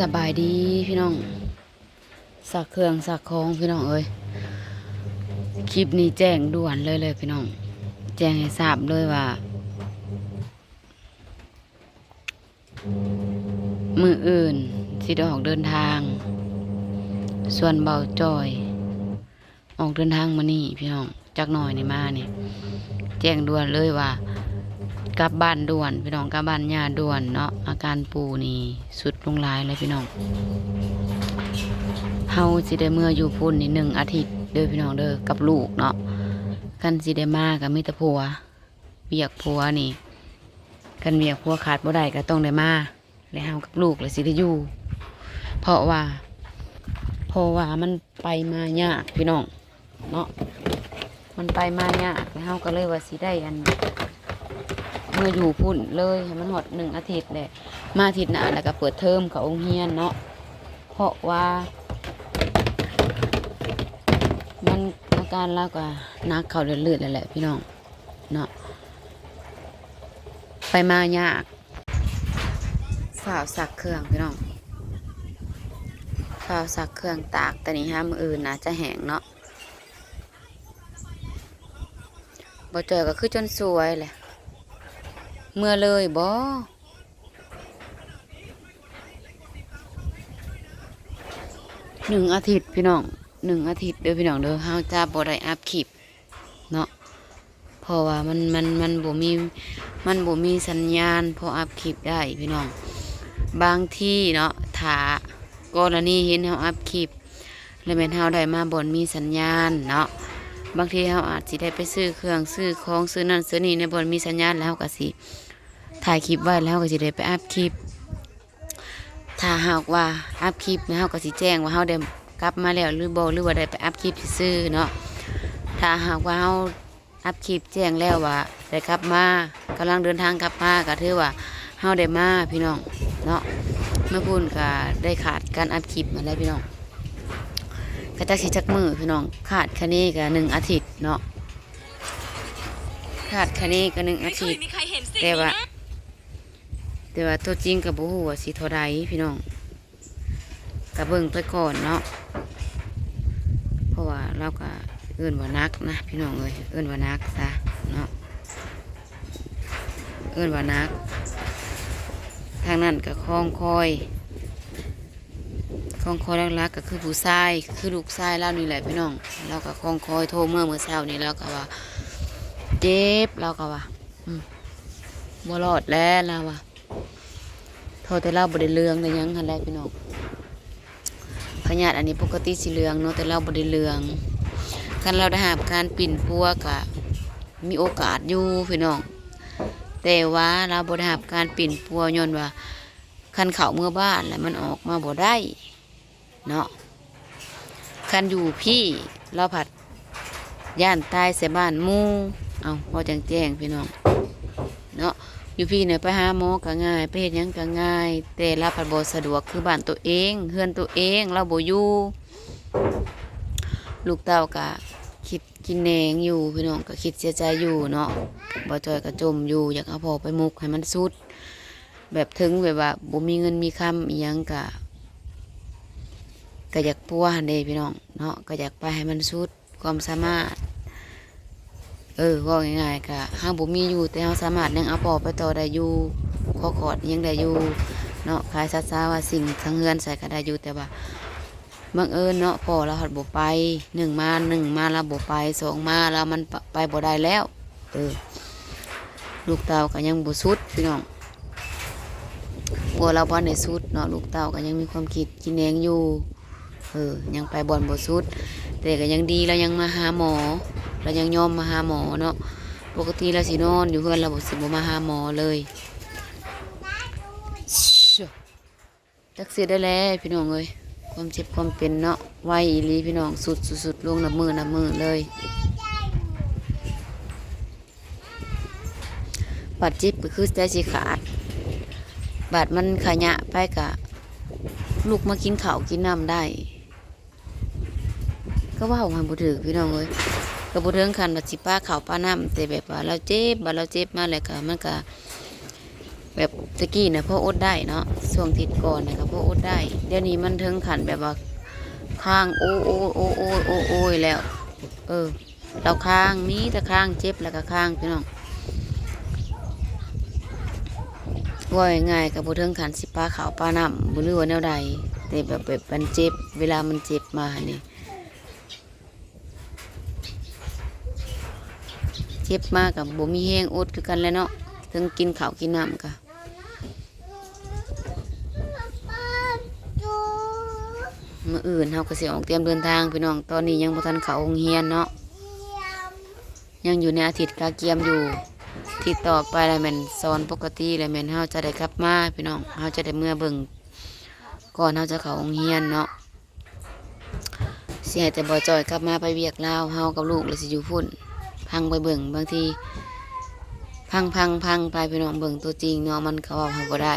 สบายดีพี่น้องสักเครื่องสักของพี่น้องเอ้ยคลิปนี้แจ้งด่วนเลยพี่น้องแจ้งให้ทราบเลยว่ามืออื่นสิได้ออกเดินทางส่วนเบาจอยออกเดินทางมานี่พี่น้องจักหน่อยนี่มานี่แจ้งด่วนเลยว่ากลับบ้านด่วนพี่น้องกลับบ้านย่าด่วนเนาะอาการปูนี่สุดลงหลายเลยพี่น้องเฮาสิได้เมื่ออยู่พุ่นนี่1 อาทิตย์เด้อพี่น้องเด้อกับลูกเนาะกันสิได้มากับมิตรผัวเบียกผัวนี่กันเบียกผัวขาดบ่ได้ก็ต้องได้มาแล้วเฮากับลูกเลยสิได้อยู่เพราะว่ามันไปมายากพี่น้องเนาะมันไปมายากแล้วเฮาก็เลยว่าสิได้เมื่ออยู่พุ่นเลยให้มันหอด1 อาทิตย์แหละมาอาทิตย์หน้าแล้วก็เปิดเทอมกับโรงเรียนเนาะเพราะว่ามันอาการแล้วก็นักเข่าเลือดๆแหละพี่น้องเนาะไปมายากฝ่าวสักเครื่องพี่น้องฝ่าวสักเครื่องตากแต่นี่มืออื่นนะจะแห้งเนาะบ่เจอก็คือจนสวยแหละเมื่อเลยบ่1 อาทิตย์พี่น้อง1 อาทิตย์เด้อพี่น้องเด้อเฮาจะบ่ได้อัพคลิปเนาะเพราะว่ามันบ่มีสัญญาณพออัพคลิปได้พี่น้องบางที่เนาะถ้ากรณีเห็นเฮาอัพคลิปแล้วแม่นเฮาได้มาบ่มีสัญญาณเนาะบางทีเฮาอาจสิได้ไปซื้อเครื่องซื้อของซื้อนั่นซื้อนี่ในบ่มีสัญญาณแล้วก็สิถ่ายคลิปไว้แล้วก็สิได้ไปอัพคลิปถ้าหากว่าอัพคลิปเฮาก็สิแจ้งว่าเฮาได้กลับมาแล้วหรือบ่หรือว่าได้ไปอัพคลิปซื่อเนาะถ้าหากว่าเฮาอัพคลิปแจ้งแล้วว่าได้กลับมากำลังเดินทางกลับมาก็ถือว่าเฮาได้มาพี่น้องเนาะเมื่อพูนก็ได้ขาดการอัพคลิปมาแล้วพี่น้องก็จักสิจักมือพี่น้องขาดแค่นี้ก็1 อาทิตย์เนาะขาดแค่นี้ก็1 อาทิตย์แต่ว่าตัวจริงกับบ่ฮู้ว่าสิเท่าใดพี่น้องก็เบิ่งไปก่อนเนาะเพราะว่าเราก็เอิ้นว่านักนะพี่น้องเอ้ยเอิ้นว่านักซะเนาะเอิ้นว่านักทางนั้นก็คล้องคอยรักๆก็คือผู้ชายคือลูกชายเรานี่แหละพี่น้องเราก็คล้องคอยโทรเมื่อเช้านี้แล้วก็ว่าเจ็บเราก็ว่าบ่รอดแล้วเราว่าโทรแต่เราบ่ได้เรื่องแต่ยังหั่นแหละพี่น้องพยาธิอันนี้ปกติสีเหลืองเนาะแต่เราบ่ได้เหลืองคันเราได้หาการปิ่นพัวก็มีโอกาสอยู่พี่น้องแต่ว่าเราบ่ได้หาการปิ่นพัวย้อนว่าคันเข้าเมื่อบ้านแล้วมันออกมาบ่ได้เนาะคันอยู่พี่เราผัดย่านตายใส่บ้านหมู่เอาพอแจ้งพี่น้องเนาะอยู่พี่เนี่ยไปหาหมอก็ง่ายไปเฮ็ดหยังก็ง่ายแต่เราผัดบ่สะดวกคือบ้านตัวเองเฮือนตัวเองเราบ่อยู่ลูกเต้าก็คิดกินแหนงอยู่พี่น้องก็คิดเสียใจอยู่เนาะบ่จอยก็จมอยู่อยากเอาพ่อไปมุกให้มันสุดแบบถึงแบบว่าบ่มีเงินมีคำอีหยังก็อยากปัวหันเด้พี่น้องเนาะก็อยากไปให้มันสุดความสามารถว่าง่ายๆก็ห้างบ่มีอยู่แต่เฮาสามารถยังเอาพ่อไปต่อได้อยู่ขอขอดยังได้อยู่เนาะขายซาว่าสิ่งทั้งเฮือนใส่ก็ได้อยู่แต่ว่าบังเอิญเนาะพ่อเราหัดบ่ไป1 มาเราบ่ไป2 มาแล้วมันไปบ่ได้แล้วลูกเต้าก็ยังบ่สุดพี่น้องพวกเราบ่ได้สุดเนาะลูกเต้าก็ยังมีความคิดกินแหนงอยู่ยังไปบ่อนบ่สุดแต่ก็ยังดีเรายังมาหาหมอเรายังยอมมาหาหมอเนาะปกติเราสินอนอยู่เพื่อนเราบ่มาหาหมอเลยจักเสียได้แล้วพี่น้องเอ้ยความเจ็บความเป็นเนาะไวอีหลีพี่น้องสุดลงนับมือเลยบาดเจ็บก็คือใจสิขาดบาดมันขยะไปกะลูกมากินข้าวกินน้ำได้ก็ว่าของมันบุตรพี่น้องเอ้ยก็บุตรเรื่องคันบัดสิป้าข้าวป้าน้ำแต่แบบว่าเราเจ็บมาแล้วก็มันก็ แบบตะกี้นะพ่ออดได้เนาะช่วงติดก่อนนะก็พ่ออดได้เดี๋ยวนี้มันถึงขันแบบว่าข้างโอ้โอ้โอ้โอ้โอ้โอ้ยแล้วเราข้างมีแต่ข้างเจ็บแล้วก็ข้างพี่น้องว่าง่ายกับบุเทิงขันสิป้าขาวป้าน้ำบุเรือแนวใดแต่แบบมันเจ็บเวลามันเจ็บมาเนี่ยเจ็บมากกับบุมีแห้งอดคือกันแล้วเนาะถึงกินข้าวกินน้ำกะมื่ออื่นเขาก็สิออกเตรียมเดินทางพี่น้องตอนนี้ยังบ่ทันเข้าโรงเรียนเนาะยังอยู่ในอาทิตย์กาเกียมอยู่ที่ต่อไปแล้วแม่นสอนปกติแล้วแม่นเฮาจะได้กลับมาพี่น้องเฮาจะได้เมื่อเบิ่งก่อนเฮาจะเข้าโรงเรียนเนาะสิให้แต่บ่จอยกลับมาไปเวียกลาวเฮากับลูกเลยสิอยู่พุ่นพังไปเบิ่งบางทีพังไปพี่น้องเบิ่งตัวจริงเนาะมันเขาว่าเฮาบ่ได้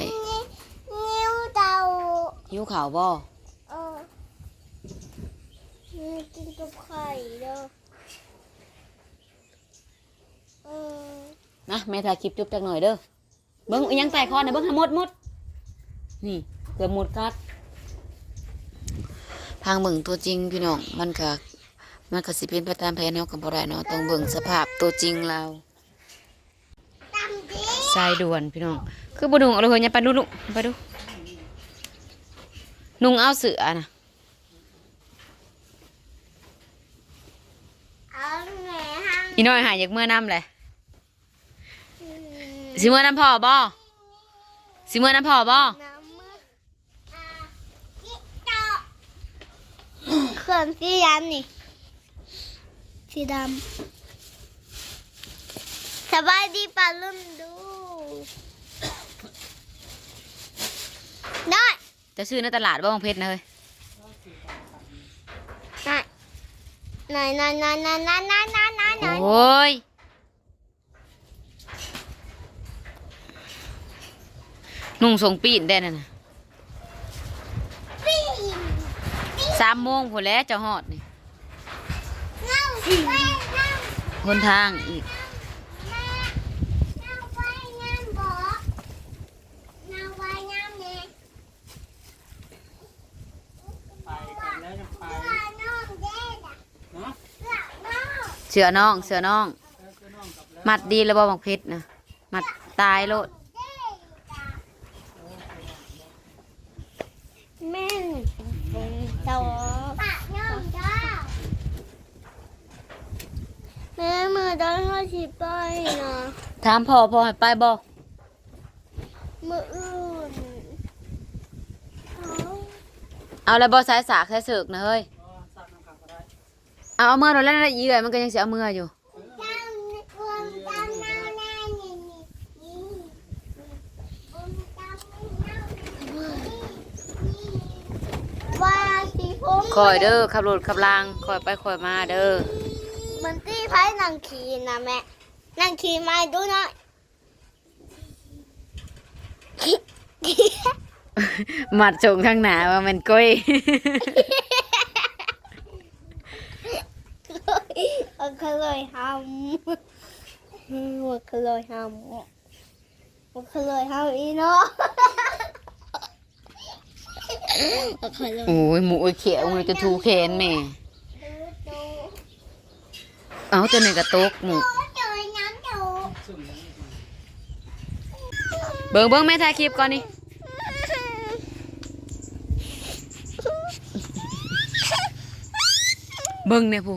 นิ้วเตาหิวข้าวบ่กินกับไข่เด้อนะแม่ถ่ายคลิปจุ๊บจักหน่อยเด้อเบิ่งยังใส่คอนะเบิ่งให้หมดนี่เกือบหมดกัดพังเบิ่งตัวจริงพี่น้องมันก็สิเป็นไปตามแผนเฮาก็บ่ได้เนาะต้องเบิ่งสภาพตัวจริงเราสายด่วนพี่น้องคือบ่ดุงเอาเลยอย่าไปดูลูกไปดูนุ่งเอาเสื้อนะอีน้อยหายจากเมื่อน้ำเลยสิเมื่อน้ำพ่อบ่สิเมื่อน้ำพ่อบ่เครื่องสีดำนี่สีดำสบายดีป่ะลุ่มดูน้อยจะซื้อในตลาดบ่บางเพชรนะเฮ้ยโอ้ยนุ่งส่งปีนได้น่ะนะ3 โมงพอแล้วจะฮอดนี่หนทางอีกเสือน้องมัดดีแล้วบ่บางเพชรนะมัดตายโลดแม่นโตปะน้องจ้าแม่มือตอนเขาสิไปนะถามพ่อให้ไปบ่มืออื่นเอาแล้วบ่สายสากสายเสือกนะเฮ้ยเอาเมื่อเราเล่นอะไรอีกเลยมันก็ยังเสียเมื่ออยู่คอยเด้อขับรถขับรางคอยไปคอยมาเด้อมันตีไพ่นางขี่นะแม่นางขี่มาดูหน่อยมัดจงข้างหน้าว่ามันก้อยมันเคยทำอีเนาะโอ้ยหมูเขียวมันจะทูแขนแม่เอาตัวไหนกระตุกหมูเบิ่งแม่ถ่ายคลิปก่อนนี่เบิ่งเนี่ยผู้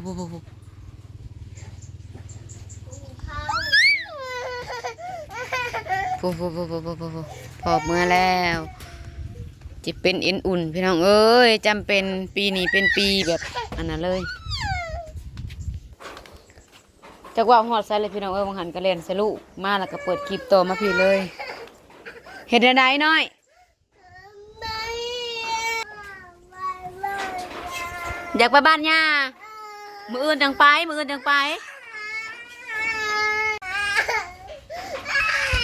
พอเมื่อแล้วจะเป็นเอ็นอุ่นพี่น้องเอ้ยจำเป็นปีนี้เป็นปีแบบอันนั้นเลยจากว่าหอดใส่เลยพี่น้องบางหันกระเล่นใส่ลูกมาแล้วก็เปิดคลิปต่อมาพี่เลยเห็นได้น้อยอยากไปบ้านย่ามืออื่นจังไป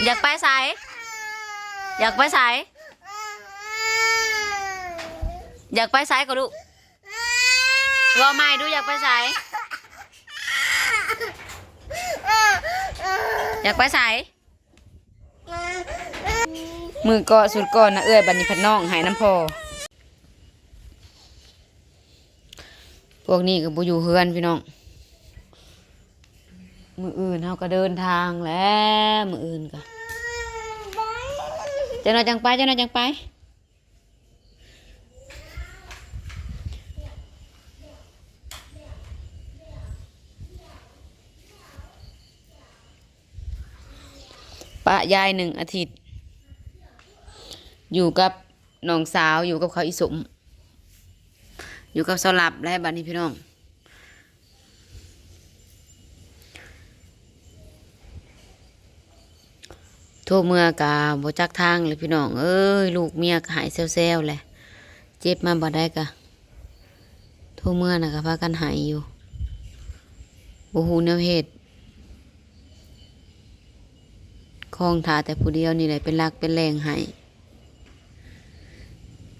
อยากไปใส่อยากไปใส่ก็ลูกว่าไม่ดูอยากไปใส่อยากไปใส่ มือก็สุดก่อนนะเอ้ยบัดนี้พัดน้องหายน้ำพอพวกนี้ก็บ่อยู่เฮือนพี่น้องมืออื่นเฮาก็เดินทางแล้วมืออื่นก็เจ้าหน่อยจังไปเจ้าหน่อยจังไปปะยาย1 อาทิตย์อยู่กับน้องสาวอยู่กับเขาอีสมอยู่กับสลับและบัดนี้พี่น้องโทรเมื่อกะบ่จักทางเลยพี่น้องเอ้ยลูกเมียก็หายแซวๆแหละเจ็บมาบ่ได้กะโทรเมื่อน่ะก็พากันหายอยู่บ่ฮู้แนวเฮ็ดคองท่าแต่ผู้เดียวนี่แหละเป็นรักเป็นแรงให้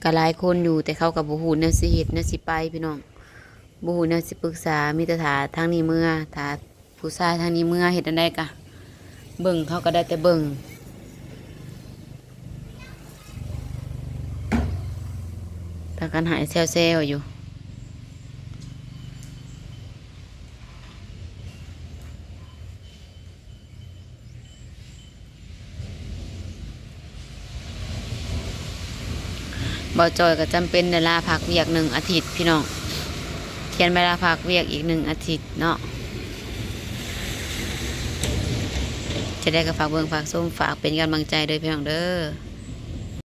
ก็หลายคนอยู่แต่เขาก็บ่ฮู้แนวสิเฮ็ดแนวสิไปพี่น้องบ่ฮู้แนวสิปรึกษามีแต่ท่าทางนี้เมื่อท่าผู้ชายทางนี้เมื่อเฮ็ดอันใดกะเบิ่งเขาก็ได้แต่เบิ่งถ้ากันหายแซวๆอยู่บ่จอยก็จำเป็นเวลาพักเวียก1 อาทิตย์พี่น้องเขียนเวลาพักเวียกอีก1 อาทิตย์เนาะจะได้ก็ฝากเบิ่งฝากส้มฝากเป็นกำลังใจด้วยพี่น้องเด้อ